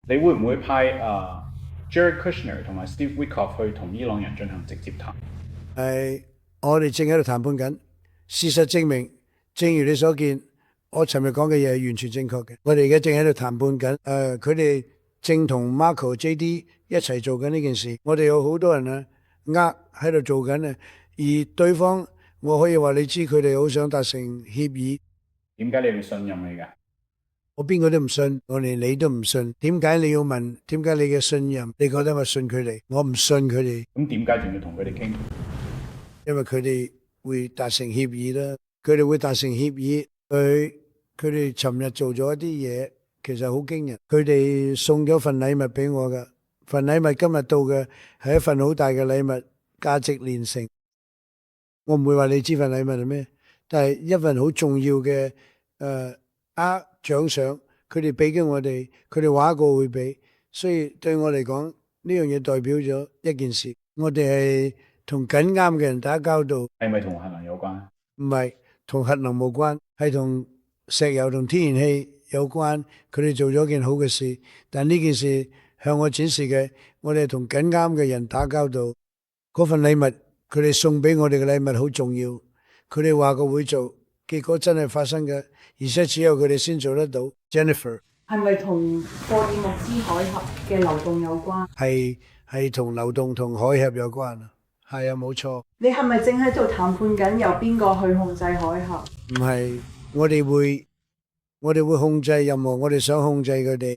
你會唔會派Jared Kushner 同埋 Steve Witkoff 去同伊朗人進行直接談？我哋正喺度談判緊。事實證明，正如你所見，我尋日講嘅嘢係完全正確嘅。我哋而家正喺度談判緊。佢哋正同 Marco JD 一齊做緊呢件事。我哋有好多人喺度做緊啊，而對方我可以話你知，佢哋好想達成協議。點解你哋信任你㗎？我邊個都唔信，我連你都唔信。點解你要問？點解你嘅信任？你覺得我信佢哋？我唔信佢哋。咁點解仲要同佢哋傾？因為佢哋會達成協議啦。佢哋會達成協議。佢哋尋日做咗一啲嘢，其實好驚人。佢哋送咗份禮物俾我㗎。份禮物今日到嘅係一份好大嘅禮物，價值連城。我唔會話你知份禮物係咩，但係一份好重要嘅獎賞，佢哋俾嘅我哋，佢哋話過會俾，所以對我嚟講呢樣嘢代表咗一件事，我哋係同緊啱嘅人打交道。係咪同核能有關？唔係，同核能無關，係同石油同天然氣有關。佢哋做咗件好嘅事，但呢件事向我展示嘅，我哋係同緊啱嘅人打交道。嗰份禮物，佢哋送俾我哋嘅禮物好重要，佢哋話過會做，結果真係發生嘅。而且只有佢哋先做得到。Jennifer 係咪同霍爾木茲海峽嘅流動有關？係同流動同海峽有關啊。係啊，冇錯。你係咪正喺度談判緊由邊個去控制海峽？唔係，我哋會控制任何我哋想控制佢哋。